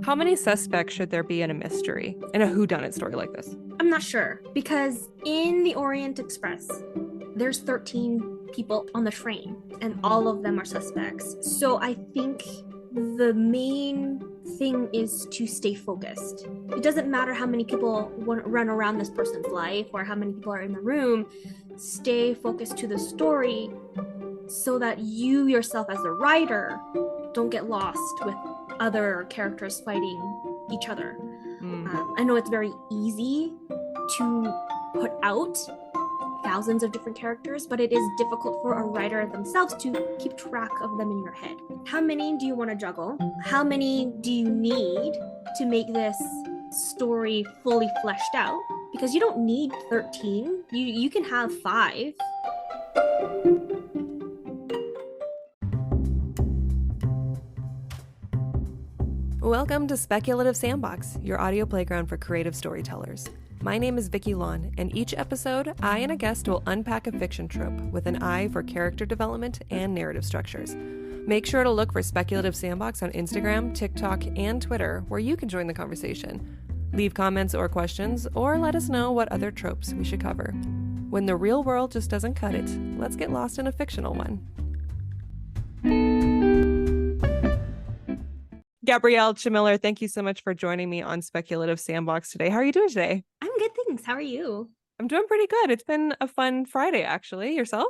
How many suspects should there be in a mystery, in a whodunit story like this? I'm not sure because in the Orient Express, there's 13 people on the train and all of them are suspects. So I think the main thing is to stay focused. It doesn't matter how many people run around this person's life or how many people are in the room. Stay focused to the story so that you yourself as a writer don't get lost with other characters fighting each other. I know it's very easy to put out thousands of different characters, but it is difficult for a writer themselves to keep track of them in your head. How many do you want to juggle? How many do you need to make this story fully fleshed out? Because you don't need 13. You can have 5. Welcome to Speculative Sandbox, your audio playground for creative storytellers. My name is Vicky Lawn, and each episode, I and a guest will unpack a fiction trope with an eye for character development and narrative structures. Make sure to look for Speculative Sandbox on Instagram, TikTok, and Twitter, where you can join the conversation. Leave comments or questions, or let us know what other tropes we should cover. When the real world just doesn't cut it, let's get lost in a fictional one. Gabrielle Chmilar, thank you so much for joining me on Speculative Sandbox today. How are you doing today? I'm good, thanks. How are you? I'm doing pretty good. It's been a fun Friday, actually. Yourself?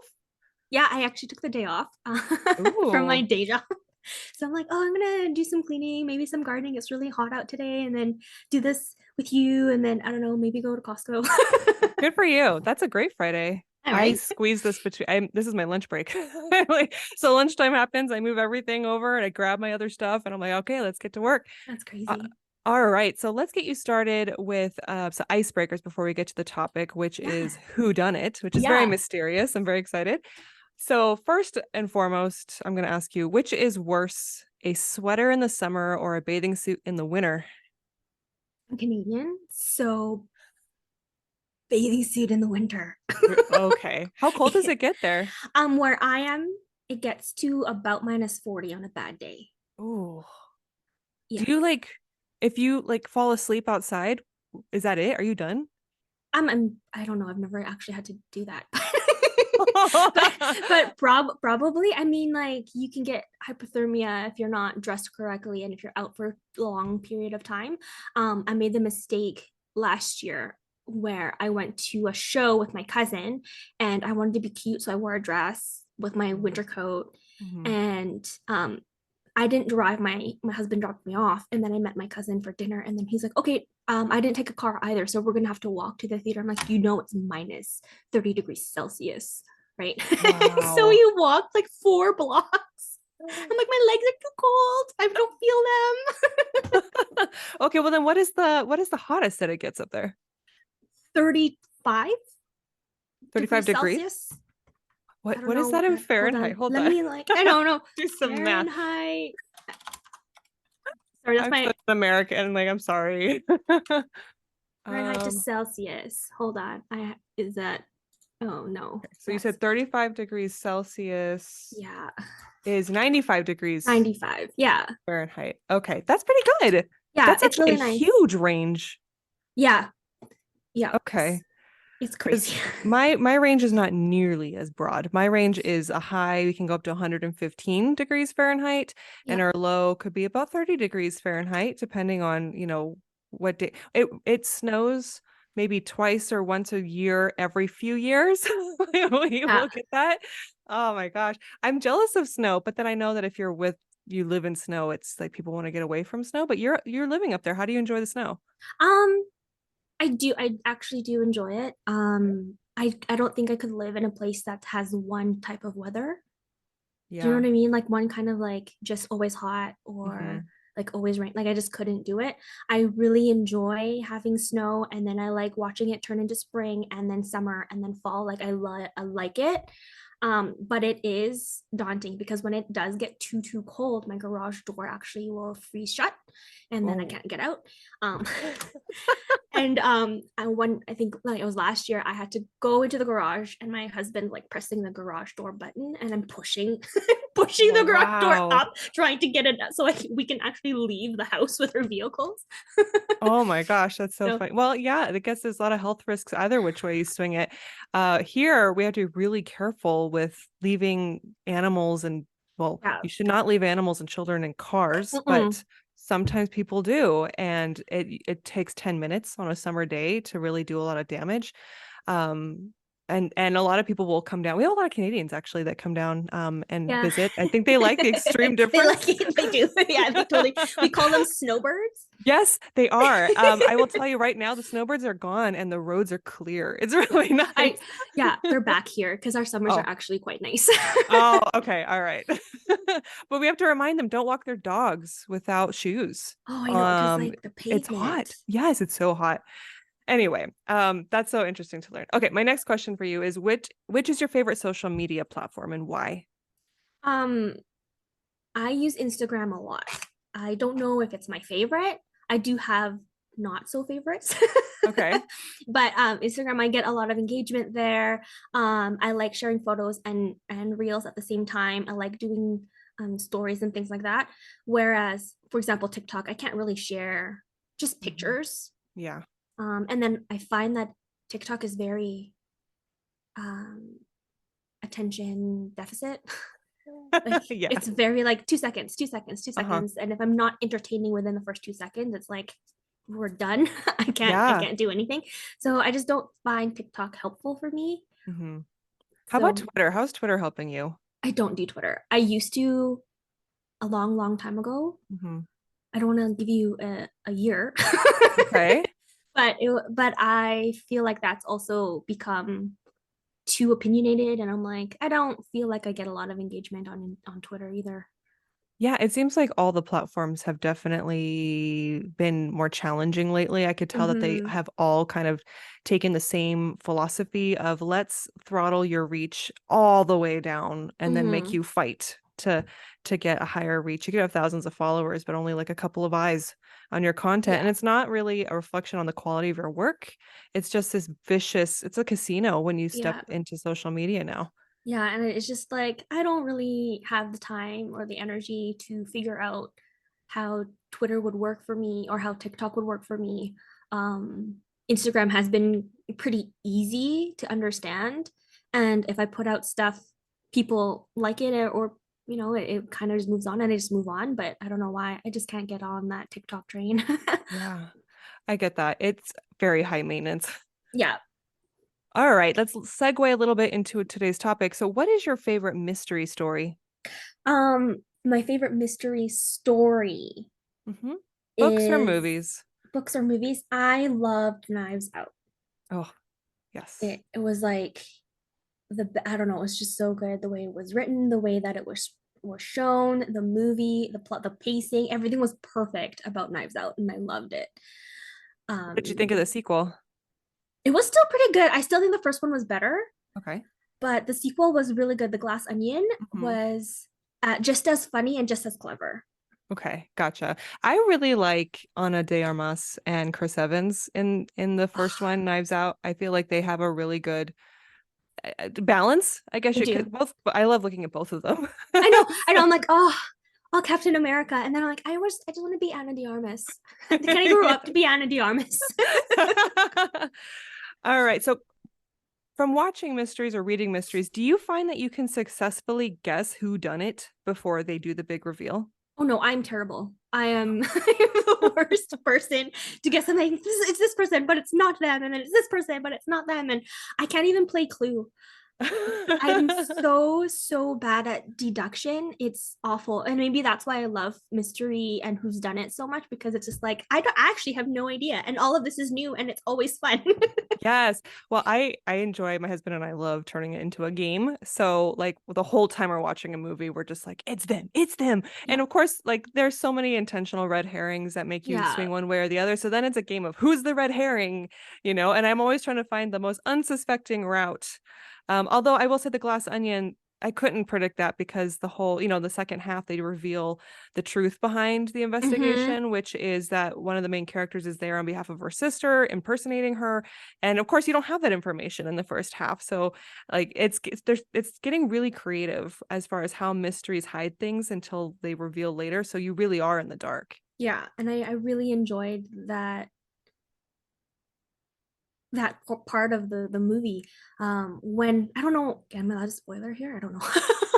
Yeah, I actually took the day off from my Ooh. day job. So I'm like, oh, I'm gonna do some cleaning, maybe some gardening. It's really hot out today, and then do this with you, and then I don't know, maybe go to Costco. Good for you. That's a great Friday. All I right. squeeze this between. This is my lunch break. So lunchtime happens. I move everything over and I grab my other stuff, and I'm like, okay, let's get to work. That's Uh, crazy. all right. So let's get you started with some icebreakers before we get to the topic, which Yeah. is who done it, which is very Yeah. mysterious. I'm very excited. So first and foremost, I'm going to ask you, which is worse, a sweater in the summer or a bathing suit in the winter? I'm Canadian, so bathing suit in the winter. Okay. How cold does it get there? Where I am, it gets to about -40 on a bad day. Ooh. Do Yeah. you if you fall asleep outside, is that it? Are you done? I don't know. I've never actually had to do that. but probably, I mean, like, you can get hypothermia if you're not dressed correctly and if you're out for a long period of time. I made the mistake last year where I went to a show with my cousin and I wanted to be cute, so I wore a dress with my winter coat. Mhm. And I didn't drive. My husband dropped me off, and then I met my cousin for dinner. And then he's like, "Okay, I didn't take a car either, so we're gonna have to walk to the theater." I'm like, it's -30 degrees Celsius, right? So Wow. you walk like 4 blocks. I'm like, my legs are too cold. I don't feel them. Okay, well then what is the hottest that it gets up there? 35 35 degrees degrees? Celsius. I don't What is know. that in Hold Fahrenheit? on. Hold Let on. me I don't know. Do some math. Fahrenheit. Sorry, that's I'm my such an American, I'm sorry. Fahrenheit to Um, Celsius. Hold on. Is that Oh no, so you that's said 35 degrees Celsius yeah, is 95 degrees 95. Yeah, Fahrenheit. Okay, that's pretty good. yeah, That's it's actually a really nice. huge range. Yeah, yeah, Okay. it's Because crazy. my range is not nearly as broad. My range is a high, we can go up to 115 degrees Fahrenheit, and Yeah, our low could be about 30 degrees Fahrenheit, depending on, what day. It snows maybe twice or once a year every few years. We yeah. will get that. Oh my gosh. I'm jealous of snow, but then I know that if you live in snow, it's like people want to get away from snow, but you're living up there. How do you enjoy the snow? Um, I do. I actually do enjoy it. I don't think I could live in a place that has one type of weather. Do you know Yeah. what I mean? Like one kind of like just always hot Hmm. or like always rain. Like I just couldn't do it. I really enjoy having snow and then I like watching it turn into spring and then summer and then fall. Like I like it. But it is daunting because when it does get too cold, my garage door actually will freeze shut. and then I Oh. can't get out. Um, and I think like it was last year, I had to go into the garage, and my husband like pressing the garage door button, and I'm pushing pushing the garage door Wow. up, trying to get it so we can actually leave the house with our vehicles. Oh my gosh, that's so So funny. Well, yeah, I guess there's a lot of health risks either which way you swing it. Here we have to be really careful with leaving animals and, well, yeah. you should not leave animals and children in cars, Mm-mm. but sometimes people do, and it takes 10 minutes on a summer day to really do a lot of damage. Um, and a lot of people will come down. We have a lot of Canadians actually that come down and Yeah. visit. I think they like the extreme They like difference. it. They do. Yeah, they totally. We call them snowbirds. Yes, they are. I will tell you right now, the snowbirds are gone and the roads are clear. It's really I nice. Yeah, they're back here because our summers are Oh, actually quite nice. oh, okay, all right. But we have to remind them, don't walk their dogs without shoes. Oh, I know, because Um, like the it's pavement. hot. Yes, it's so hot. Anyway, that's so interesting to learn. Okay, my next question for you is which is your favorite social media platform and why? Um, I use Instagram a lot. I don't know if it's my favorite. I do have not so favorites. Okay. But Instagram, I get a lot of engagement there. I like sharing photos and reels at the same time. I like doing stories and things like that. Whereas, for example, TikTok, I can't really share just Mhm. pictures. Yeah. And then I find that TikTok is very um, attention deficit. Like Yeah. it's very like 2 seconds, 2 seconds, two Uh-huh. seconds. And if I'm not entertaining within the first 2 seconds, it's like we're done. I Yeah. can't do anything. So I just don't find TikTok helpful for me. Hmm. How about So Twitter? How's Twitter helping you? I don't do Twitter. I used to a long, long time ago. Hmm. I don't want to give you a year. Okay. But I feel like that's also become too opinionated, and I'm like, I don't feel like I get a lot of engagement on Twitter either. Yeah, it seems like all the platforms have definitely been more challenging lately. I could tell that they Mm-hmm. have all kind of taken the same philosophy of let's throttle your reach all the way down and then make Mm-hmm. you fight to get a higher reach. You could have thousands of followers, but only like a couple of eyes on your content. And Yeah. it's not really a reflection on the quality of your work. It's just this vicious, it's a casino when you step Yeah. into social media now. Yeah, and it's just like I don't really have the time or the energy to figure out how Twitter would work for me or how TikTok would work for me. Instagram has been pretty easy to understand, and if I put out stuff, people like it, or it kind of just moves on and I just move on. But I don't know why I just can't get on that TikTok train. Yeah, I get that. It's very high maintenance. Yeah. All right, let's segue a little bit into today's topic. So, what is your favorite mystery story? My favorite mystery story Hmm. Books or is movies? books or movies. I loved Knives Out. Oh, yes. It was like I don't know, it was just so good the way it was written, the way that it was shown, the movie, the plot, the pacing, everything was perfect about Knives Out, and I loved it. What did you think of the Um, sequel? it was still pretty good. I still think the first one was better, Okay. but the sequel was really good. The Glass Onion Hmm. was just as funny and just as clever. Okay, gotcha. I really like Ana de Armas and Chris Evans in the first one, Knives Out. I feel like they have a really good balance. I guess They you could do. both. I love looking at both of them. I know. I know. I'm like, oh, Captain America, and then I'm like, I just want to be Anna de Armas. Can I grow up to be Anna de Armas? All right. So from watching mysteries or reading mysteries, do you find that you can successfully guess who done it before they do the big reveal? Oh no, I'm terrible. I am the worst person to guess something. It's this person, but it's not them, and then it's this person, but it's not them, and I can't even play Clue. I'm so bad at deduction. It's awful. And maybe that's why I love mystery and who's done it so much, because it's just like I actually have no idea. And all of this is new and it's always fun. Yes. Well, I enjoy, my husband and I love turning it into a game. So like the whole time we're watching a movie, we're just like, it's them, it's them. Yeah. And of course, like there's so many intentional red herrings that make you Yeah. swing one way or the other. So then it's a game of who's the red herring, and I'm always trying to find the most unsuspecting route. Although I will say the Glass Onion, I couldn't predict that because the whole, the second half, they reveal the truth behind the Mm-hmm. investigation, which is that one of the main characters is there on behalf of her sister, impersonating her. And of course, you don't have that information in the first half. So like it's getting really creative as far as how mysteries hide things until they reveal later. So you really are in the dark. Yeah, and I really enjoyed that part of the movie. When I don't know, am I allowed to spoiler here? I don't know.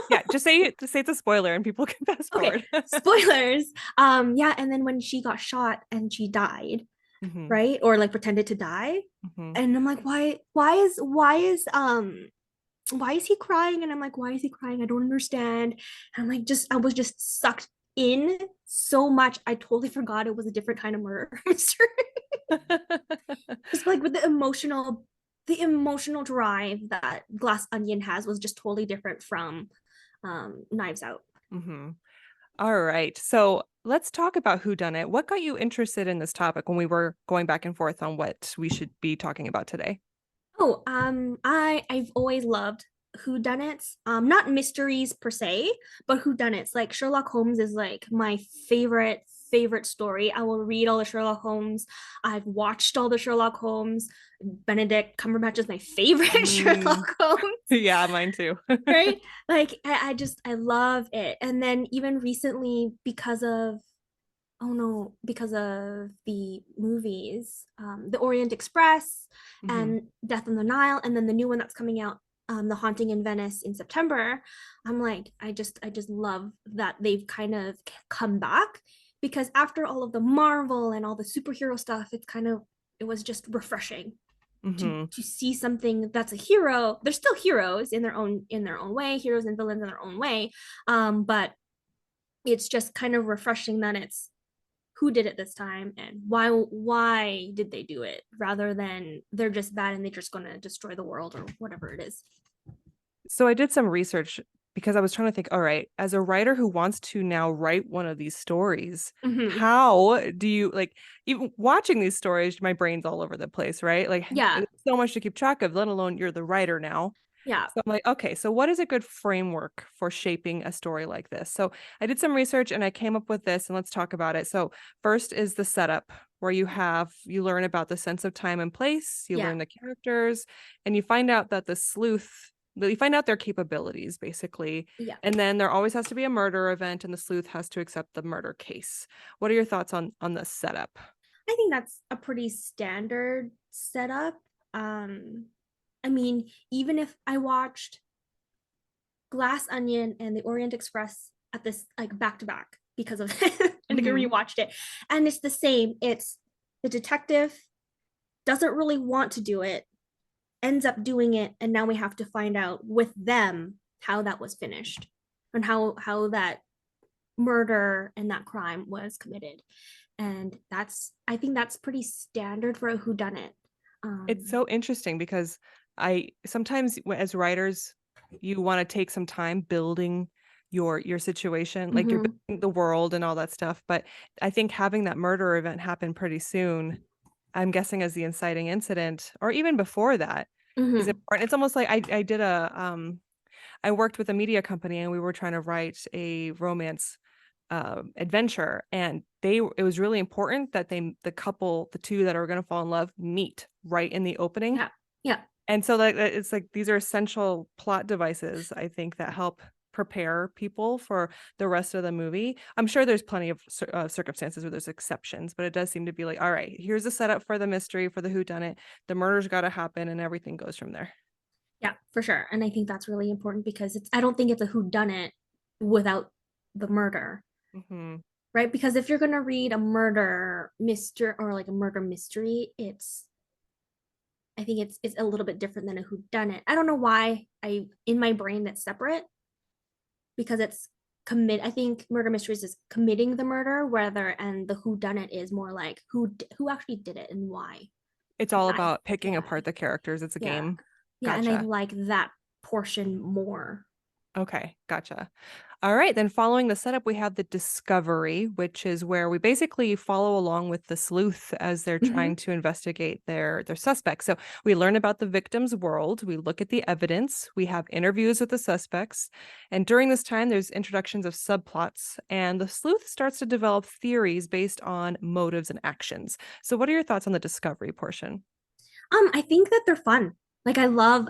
Yeah, just say it's a spoiler and people can fast Okay, forward. spoilers. Yeah, and then when she got shot and she died, Hmm. right? Or like pretended to die. Hmm. And I'm like, why is he crying? And I'm like, why is he crying? I don't understand. And I'm like, I was just sucked in so much. I totally forgot it was a different kind of murder mystery. Just like with the emotional drive that Glass Onion has was just totally different from Knives Out. Hmm. All right. So let's talk about whodunit. What got you interested in this topic when we were going back and forth on what we should be talking about today? Oh, I've always loved whodunits. Not mysteries per se, but whodunits. Like Sherlock Holmes is like my favorite story. I will read all the Sherlock Holmes. I've watched all the Sherlock Holmes. Benedict Cumberbatch is my favorite Mm, Sherlock Holmes, yeah, mine too. right? Like I love it. And then even recently because of oh no, because of the movies, The Orient Express Hmm. and Death on the Nile, and then the new one that's coming out, The Haunting in Venice in September. I'm like, I just love that they've kind of come back because after all of the Marvel and all the superhero stuff, it was just refreshing Hmm. to see something that's a hero. They're still heroes in their own way, heroes and villains in their own way, but it's just kind of refreshing that it's who did it this time and why did they do it rather than they're just bad and they're just going to destroy the world or whatever it is. So I did some research because I was trying to think, all right, as a writer who wants to now write one of these stories, Mm-hmm. how do you like even watching these stories, my brain's all over the place, right? Like Yeah, it's so much to keep track of, let alone you're the writer now. yeah, So I'm like, okay, so what is a good framework for shaping a story like this? So I did some research and I came up with this and let's talk about it. So first is the setup where you learn about the sense of time and place, you yeah, learn the characters, and you find out that you find out their capabilities basically. yeah. And then there always has to be a murder event and the sleuth has to accept the murder case. What are your thoughts on the setup? I think that's a pretty standard setup. um I mean, even if I watched Glass Onion and The Orient Express at this like back to back because of and I Hmm. rewatched it, and it's the same. It's the detective doesn't really want to do it, ends up doing it, and now we have to find out with them how that was finished and how that murder and that crime was committed. And I think that's pretty standard for a whodunit. It's um so interesting because I sometimes as writers, you want to take some time building your situation, like you're mhm, building the world and all that stuff. But I think having that murder event happen pretty soon, I'm guessing as the inciting incident, or even before that, is mhm, important. It's almost like I worked with a media company and we were trying to write a romance adventure and it was really important that the two that are going to fall in love meet right in the opening. yeah, yeah, And so like it's like these are essential plot devices I think that help prepare people for the rest of the movie. I'm sure there's plenty of circumstances where there's exceptions, but it does seem to be like, all right, here's the setup for the mystery, for the whodunit, the murder's got to happen and everything goes from there. yeah, for sure. And I think that's really important because I don't think it's a whodunit without the murder, Hmm. right? Because if you're gonna read a murder mystery or like a murder mystery, I think it's a little bit different than a whodunit. I don't know why I in my brain that's separate because it's commit. I think murder mysteries is committing the murder, rather, and the whodunit is more like who actually did it and why. It's Like all about picking yeah, apart the characters. It's a yeah, game. yeah, and I Gotcha. like that portion more. Okay, gotcha. All right, then following the setup, we have the discovery, which is where we basically follow along with the sleuth as they're Mm-hmm. trying to investigate their suspects. So we learn about the victim's world, we look at the evidence, we have interviews with the suspects, and during this time, there's introductions of subplots, and the sleuth starts to develop theories based on motives and actions. So, what are your thoughts on the discovery portion? I think that they're fun. Like I love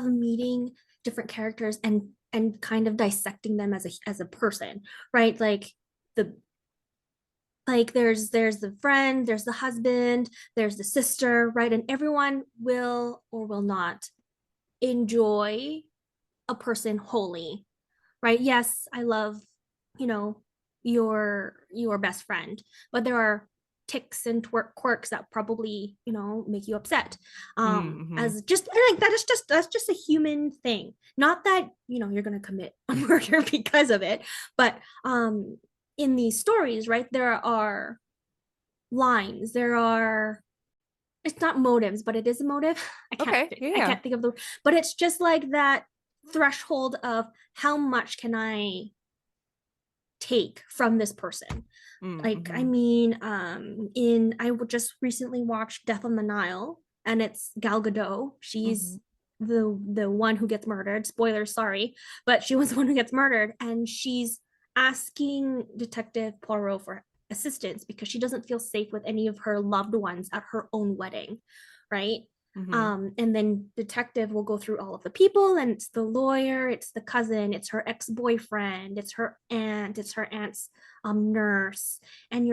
meeting different characters and kind of dissecting them as a person, right? The there's the friend, there's the husband, there's the sister, right? And everyone will or will not enjoy a person wholly, right? Yes, I love, you know, your best friend, but there are ticks and quirks that probably, make you upset. Mm-hmm. As just like that is just that's just a human thing. Not that, you're gonna commit a murder because of it, but in these stories, right, there are lines, there are it's not motives, but it is a motive. Okay, I yeah. can't think of the but it's just like that threshold of how much can I take from this person. Like, I Mm-hmm. mean, I just recently watched Death on the Nile, and it's Gal Gadot. Mm-hmm. She's the one who gets murdered. Spoilers, sorry, but she was the one who gets murdered, and she's asking Detective Poirot for assistance because she doesn't feel safe with any of her loved ones at her own wedding, right? Mm-hmm. And then detective will go through all of the people, and it's the lawyer, it's the cousin, it's her ex-boyfriend, it's her aunt, it's her aunt's nurse, and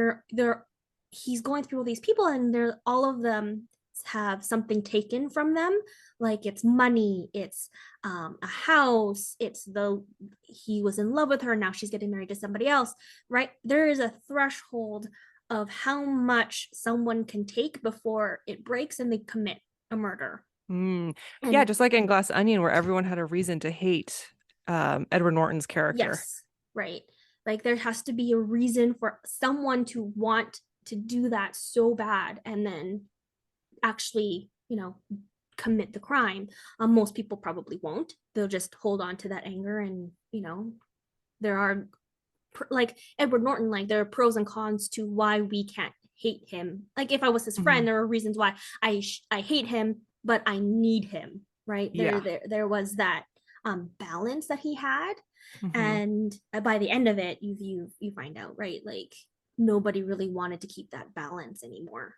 he's going through all these people, and they're all of them have something taken from them, like it's money, it's a house, it's the he was in love with her, now she's getting married to somebody else, right? There is a threshold of how much someone can take before it breaks and they commit a murder. Mm. Yeah, And just like in Glass Onion, where everyone had a reason to hate Edward Norton's character. yes, right. Like there has to be a reason for someone to want to do that so bad and then actually, commit the crime. Most people probably won't. They'll just hold on to that anger, and there are like Edward Norton, like there are pros and cons to why we can't hate him. Like if I was his Hmm. friend, there are reasons why I hate him, but I need him. Right Yeah. there was that balance that he had, Hmm. and by the end of it, you find out, right, like nobody really wanted to keep that balance anymore.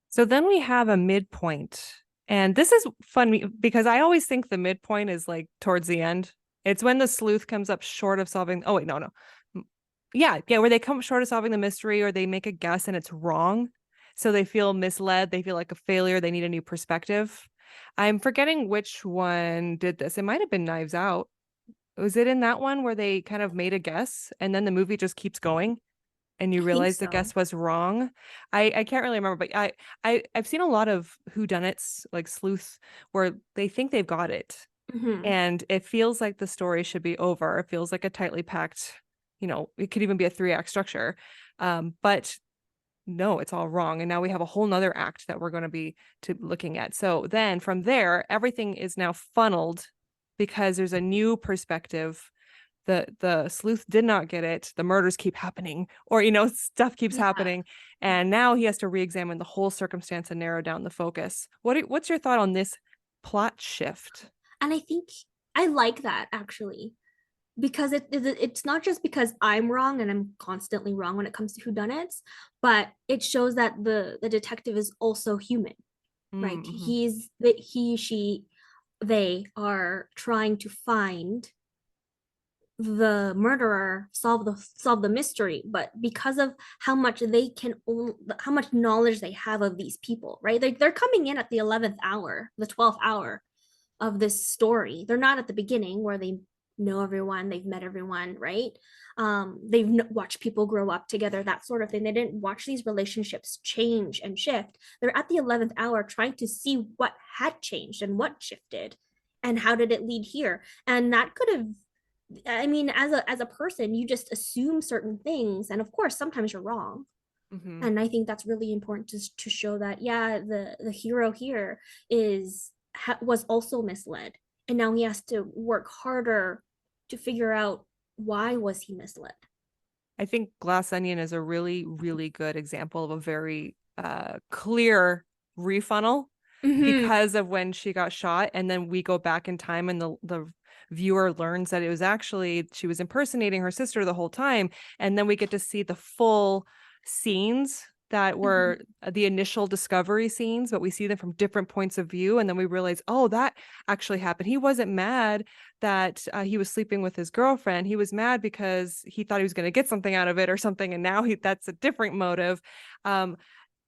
So then we have a midpoint. And this is fun because I always think the midpoint is like towards the end. It's when the sleuth comes up short of solving. Oh, wait, no, no. Yeah, yeah, where they come short of solving the mystery or they make a guess and it's wrong. So they feel misled. They feel like a failure. They need a new perspective. I'm forgetting which one did this. It might have been Knives Out. Was it in that one where they kind of made a guess and then the movie just keeps going and you I think realize the so. guess was wrong? I can't really remember, but I've seen a lot of whodunits, like sleuth, where they think they've got it. Mm-hmm. And it feels like the story should be over. It feels like a tightly packed, it could even be a 3 act structure. But no, it's all wrong. And now we have a whole nother act that we're going to be looking at. So then from there, everything is now funneled because there's a new perspective. The sleuth did not get it. The murders keep happening, or stuff keeps Yeah. happening, and now he has to re-examine the whole circumstance and narrow down the focus. What's your thought on this plot shift? And I think I like that actually, because it's not just because I'm wrong and I'm constantly wrong when it comes to whodunits, but it shows that the detective is also human, right? Mm-hmm. She, they are trying to find the murderer, solve the mystery, but because of how much how much knowledge they have of these people, right? They're coming in at the 11th hour, the 12th hour of this story. They're not at the beginning where they know everyone, they've met everyone, right? They've watched people grow up together, that sort of thing. They didn't watch these relationships change and shift. They're at the 11th hour trying to see what had changed and what shifted and how did it lead here. And that could have, I mean, as a person, you just assume certain things, and of course sometimes you're wrong. Mm-hmm. And I think that's really important to show that, yeah, the hero here was also misled, and now he has to work harder to figure out why was he misled? I think Glass Onion is a really, really good example of a very clear refunnel Mm-hmm. because of when she got shot. And then we go back in time and the viewer learns that it was actually she was impersonating her sister the whole time. And then we get to see the full scenes that were the initial discovery scenes, but we see them from different points of view. And then we realize, oh, that actually happened. He wasn't mad that he was sleeping with his girlfriend. He was mad because he thought he was going to get something out of it or something. And now that's a different motive.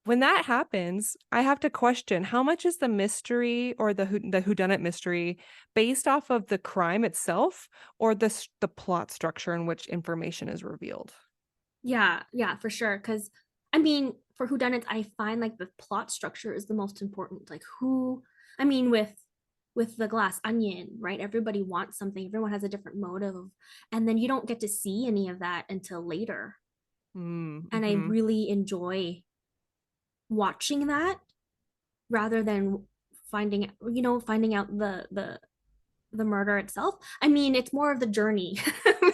When that happens, I have to question how much is the mystery or the whodunit mystery based off of the crime itself or the plot structure in which information is revealed. Yeah, yeah, for sure. Because I mean, for whodunits, I find like the plot structure is the most important. Like who, I mean, with the glass onion, right? Everybody wants something. Everyone has a different motive, and then you don't get to see any of that until later. And I Mm-hmm. really enjoy watching that rather than finding out the murder itself. I mean, it's more of the journey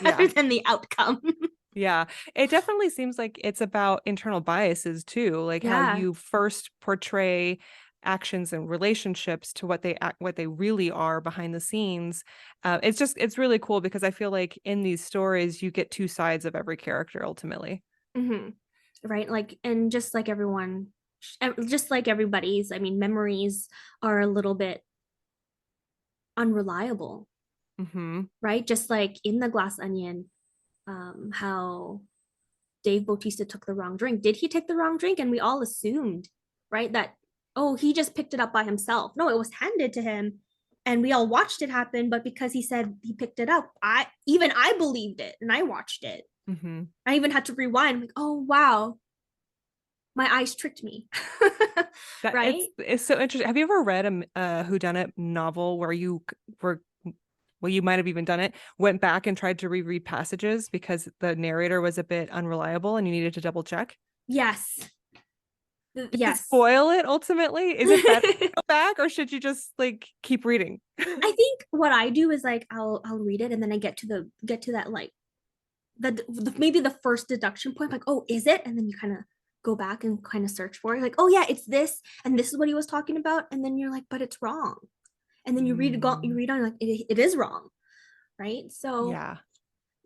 rather Yeah. than the outcome. Yeah, it definitely seems like it's about internal biases too, like how Yeah. you first portray actions and relationships to what they really are behind the scenes. It's really cool because I feel like in these stories you get two sides of every character ultimately. Hmm. Right. Like, and just like everybody's, I mean, memories are a little bit unreliable, Mm-hmm. right? Just like in the glass onion, how Dave Bautista took the wrong drink. Did he take the wrong drink? And we all assumed, right, that, oh, he just picked it up by himself. No, it was handed to him and we all watched it happen. But because he said he picked it up, I believed it and I watched it. Mm-hmm. I even had to rewind, like, oh, wow, my eyes tricked me. That Right? it's so interesting. Have you ever read a whodunit novel where were well, you might have even done it, went back and tried to reread passages because the narrator was a bit unreliable and you needed to double check? Yes. Does it Yes. spoil it ultimately? Is it better to go back or should you just like keep reading? I think what I do is like I'll read it and then I get to that like maybe the first deduction point, like, oh, is it? And then you kind of go back and kind of search for it, like, oh yeah, it's this, and this is what he was talking about, and then you're like, but it's wrong, and then you Mm, read on like it is wrong, right? So yeah. um,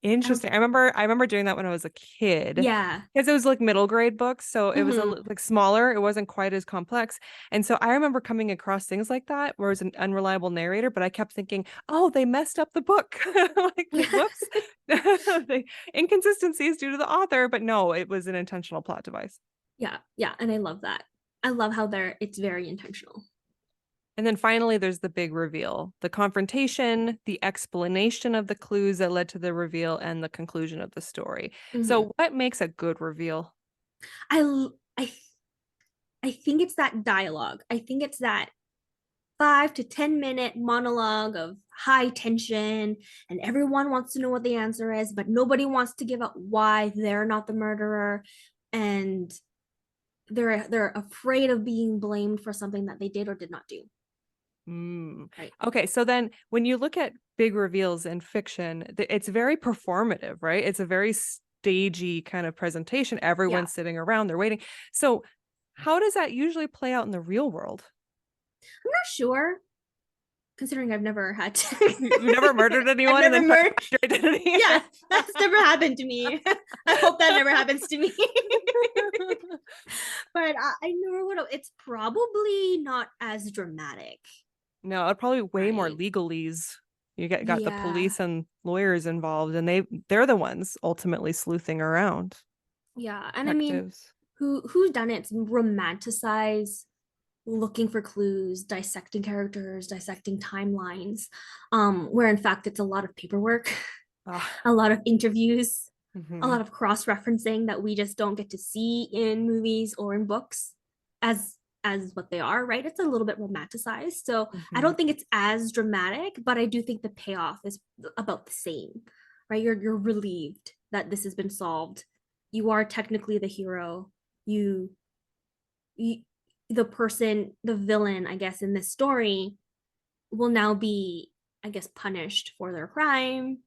Interesting. I remember doing that when I was a kid yeah. because it was like middle grade books, so it was Mm-hmm. like smaller. It wasn't quite as complex, and so I remember coming across things like that where it was an unreliable narrator, but I kept thinking, "Oh, they messed up the book." Like, whoops, the inconsistencies due to the author, but no, it was an intentional plot device. Yeah, yeah, and I love that. I love how it's very intentional. And then finally, there's the big reveal, the confrontation, the explanation of the clues that led to the reveal, and the conclusion of the story. Mm-hmm. So, what makes a good reveal? I I think it's that dialogue. I think it's that 5 to 10 minute monologue of high tension, and everyone wants to know what the answer is, but nobody wants to give up why they're not the murderer, and they're afraid of being blamed for something that they did or did not do. Mm. Right. Okay, so then when you look at big reveals in fiction, it's very performative, right? It's a very stagey kind of presentation. Yeah. Everyone's sitting around, they're waiting. So, how does that usually play out in the real world? I'm not sure, considering I've never had to. You've never murdered I've anyone and never then tried to murdered. hide your identity? Yeah, that's never happened to me. I hope that never happens to me. But I know what it's probably not as dramatic, No, it'd probably be way more right? legalese. You got the Yeah. police and lawyers involved, and they're the ones ultimately sleuthing around. Yeah. And I mean, Detectives. who's done it romanticize looking for clues, dissecting characters, dissecting timelines, where in fact it's a lot of paperwork, Ah, a lot of interviews, a mhm, lot of cross-referencing that we just don't get to see in movies or in books as what they are, right? It's a little bit romanticized. So I mhm. don't think it's as dramatic, but I do think the payoff is about the same, right? You're relieved that this has been solved. You are technically the hero. You, you the person, the villain, I guess, in this story will now be, I guess, punished for their crime,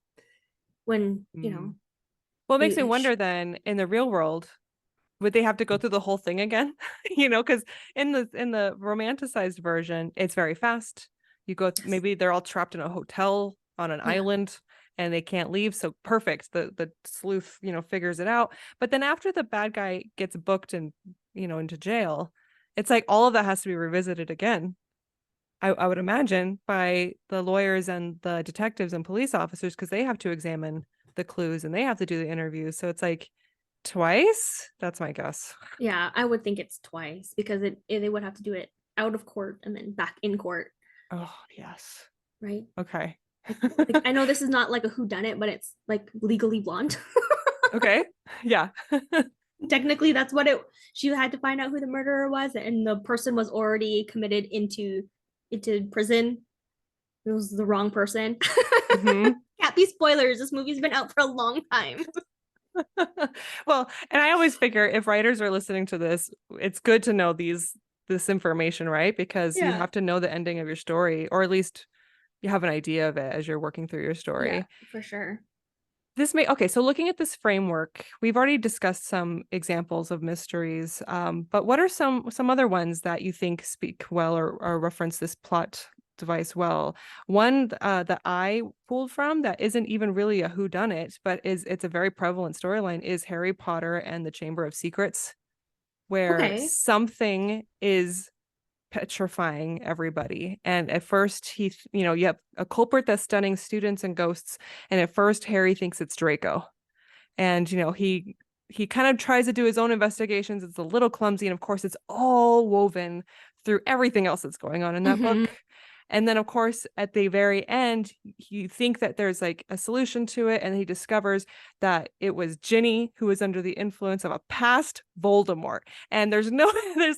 when, you know, well, it makes me wonder then, in the real world, would they have to go through the whole thing again? Because in the romanticized version, it's very fast. You go, maybe they're all trapped in a hotel on an island and they can't leave. So perfect. The sleuth, figures it out. But then after the bad guy gets booked and, into jail, it's like all of that has to be revisited again. I would imagine, by the lawyers and the detectives and police officers, because they have to examine the clues and they have to do the interviews. So it's like twice. That's my guess. Yeah, I would think it's twice because they would have to do it out of court and then back in court. Oh, yes. Right. Okay. Like, I know this is not like a whodunit, but it's like Legally Blonde. Okay. Yeah. Technically, that's what she had to find out who the murderer was, and the person was already committed into prison. It was the wrong person. Mm-hmm. Can't be spoilers. This movie's been out for a long time. Well, and I always figure if writers are listening to this, it's good to know this information, right? Because you have to know the ending of your story, or at least you have an idea of it as you're working through your story. Yeah, for sure. Okay, so looking at this framework, we've already discussed some examples of mysteries, but what are some other ones that you think speak well or reference this plot device well? One that I pulled from that isn't even really a whodunit, but it's a very prevalent storyline, is Harry Potter and the Chamber of Secrets, where something is petrifying everybody. And at first you have a culprit that's stunning students and ghosts. And at first Harry thinks it's Draco. And, he kind of tries to do his own investigations. It's a little clumsy. And of course, it's all woven through everything else that's going on in that book. And then, of course, at the very end, you think that there's like a solution to it. And he discovers that it was Ginny who was under the influence of a past Voldemort. And there's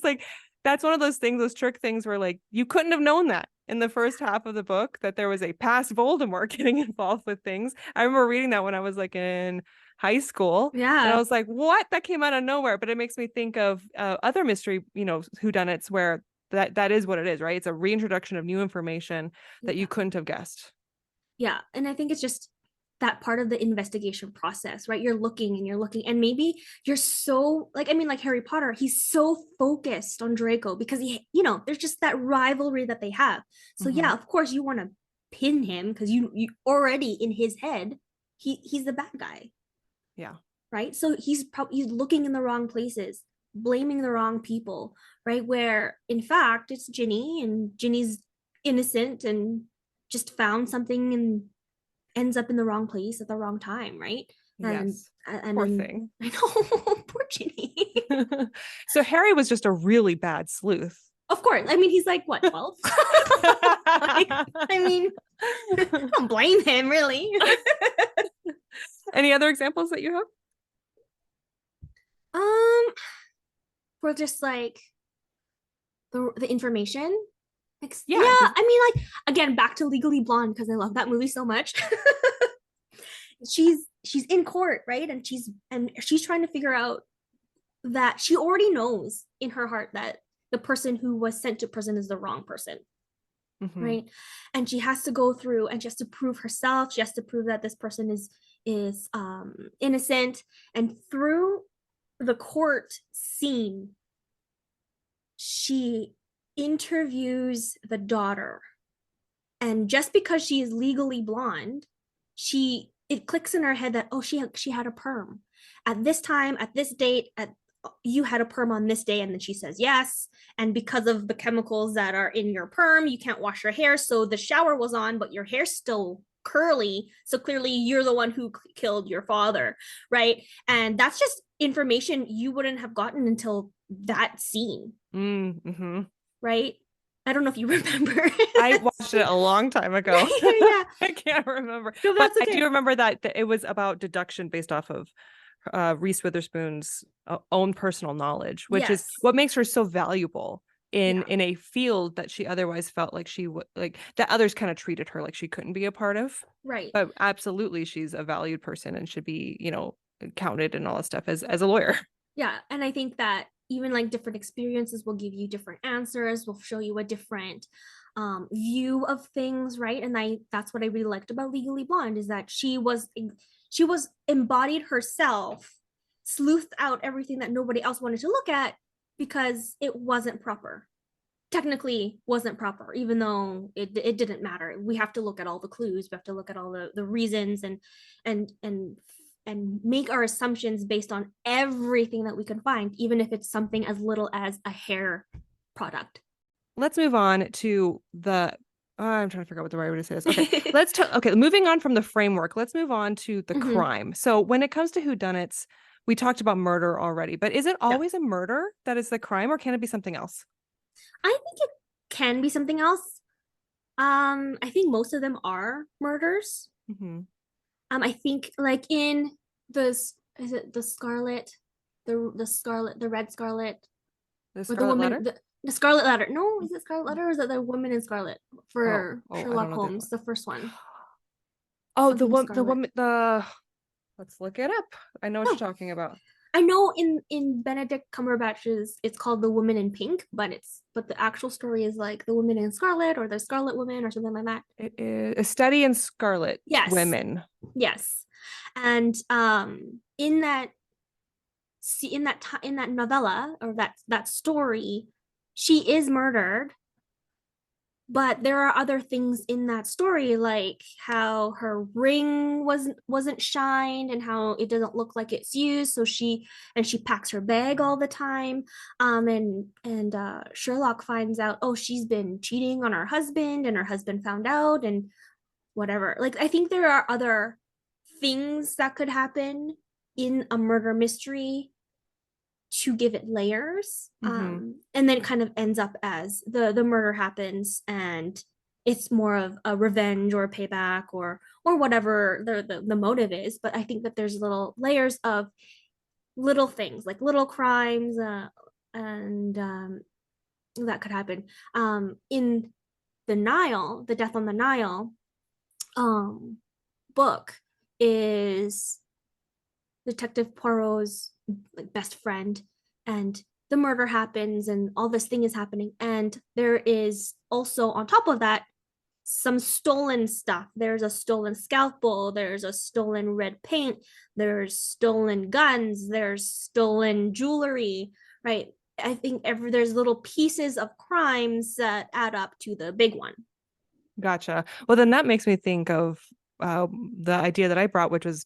like, that's one of those things, those trick things where like you couldn't have known that in the first half of the book, that there was a past Voldemort getting involved with things. I remember reading that when I was like in high school. Yeah. And I was like, what? That came out of nowhere. But it makes me think of other mystery, whodunits where that is what it is, right? It's a reintroduction of new information that you couldn't have guessed. Yeah. And I think it's just that part of the investigation process, right? You're looking and maybe you're so like, I mean, like Harry Potter, he's so focused on Draco because there's just that rivalry that they have. So yeah, of course you want to pin him because you already in his head, he's the bad guy. Yeah. Right. So he's looking in the wrong places, blaming the wrong people, right? Where in fact it's Ginny, and Ginny's innocent and just found something and ends up in the wrong place at the wrong time, right? Yes. And poor thing. I know. Poor Ginny. So Harry was just a really bad sleuth. Of course. I mean, he's like, what, 12? I mean, I don't blame him, really. Any other examples that you have? For just like the information. Yeah, I mean, like, again, back to Legally Blonde because I love that movie so much. she's in court, right? And she's trying to figure out that she already knows in her heart that the person who was sent to prison is the wrong person. Right. And she has to go through and she has to prove herself. She has to prove that this person is innocent. And through the court scene, she interviews the daughter, and just because she is legally blonde, it clicks in her head that she had a perm at this time, at this date, you had a perm on this day. And then she says yes, and because of the chemicals that are in your perm, you can't wash your hair, so the shower was on but your hair's still curly, so clearly you're the one who killed your father, right? And that's just information you wouldn't have gotten until that scene. Right? I don't know if you remember. I watched it a long time ago. Yeah. I can't remember. No, but okay. I do remember that it was about deduction based off of Reese Witherspoon's own personal knowledge, which is what makes her so valuable in a field that she otherwise felt like she would, like, that others kind of treated her like she couldn't be a part of. Right. But absolutely, she's a valued person and should be, counted and all that stuff as a lawyer. Yeah. And I think that even like different experiences will give you different answers, will show you a different view of things, right? And that's what I really liked about Legally Blonde, is that she she was embodied herself, sleuthed out everything that nobody else wanted to look at because it wasn't proper. Technically wasn't proper, even though it didn't matter. We have to look at all the clues, we have to look at all the reasons, and and make our assumptions based on everything that we can find, even if it's something as little as a hair product. Let's move on to the I'm trying to figure out what the right way to say this. Okay, okay, moving on from the framework, let's move on to the Mhm. crime. So when it comes to whodunits, we talked about murder already, but is it Yeah. always a murder that is the crime, or can it be something else? I think it can be something else. I think most of them are murders. Mm-hmm. I think like in the is it the Scarlet, the Scarlet, the Red Scarlet, The or the Scarlet woman, Letter? the Scarlet Letter. No, is it Scarlet Letter or is it the Woman in Scarlet Oh, for I don't Sherlock know the Holmes, the first one? Oh, Something Scarlet. let's look it up. I know what Oh, you're talking about. I know in Benedict Cumberbatch's it's called The Woman in Pink, but the actual story is like The Woman in Scarlet or The Scarlet Woman or something like that. It is A Study in Scarlet Yes. Women. Yes. And in that in that novella or that story, she is murdered, but there are other things in that story, like how her ring wasn't shined and how it doesn't look like it's used, so she packs her bag all the time. And Sherlock finds out, oh, she's been cheating on her husband and her husband found out and whatever. Like, I think there are other things that could happen in a murder mystery to give it layers. Mm-hmm. And then it kind of ends up as the murder happens and it's more of a revenge or a payback or whatever the motive is. But I think that there's little layers of little things like little crimes, and that could happen. In the Nile, the Death on the Nile um book is Detective Poirot's like best friend, and the murder happens and all this thing is happening, and there is also on top of that some stolen stuff. There's a stolen scalpel, there's a stolen red paint, there's stolen guns, there's stolen jewelry, right? I think there's little pieces of crimes that add up to the big one. Gotcha. Well, then that makes me think of the idea that I brought, which was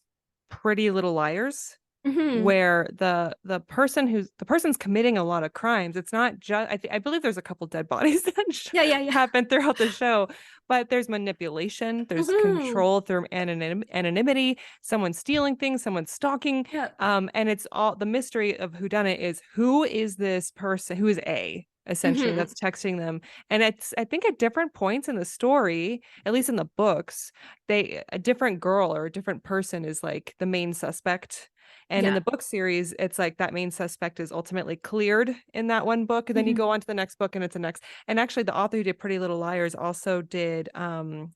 Pretty Little Liars, Mm-hmm. where the person's committing a lot of crimes. It's not just I believe there's a couple dead bodies that Yeah, yeah, yeah. happen throughout the show, but there's manipulation, there's Mm-hmm. control through anonymity, someone stealing things, someone stalking, Yeah. and it's all the mystery of whodunit is who is this person, who is A essentially Mm-hmm. that's texting them. And it's I think at different points in the story, at least in the books, a different girl or a different person is like the main suspect. And in Yeah. the book series, it's like that main suspect is ultimately cleared in that one book. And then you Mm-hmm. go on to the next book and it's the next. And actually the author who did Pretty Little Liars also did The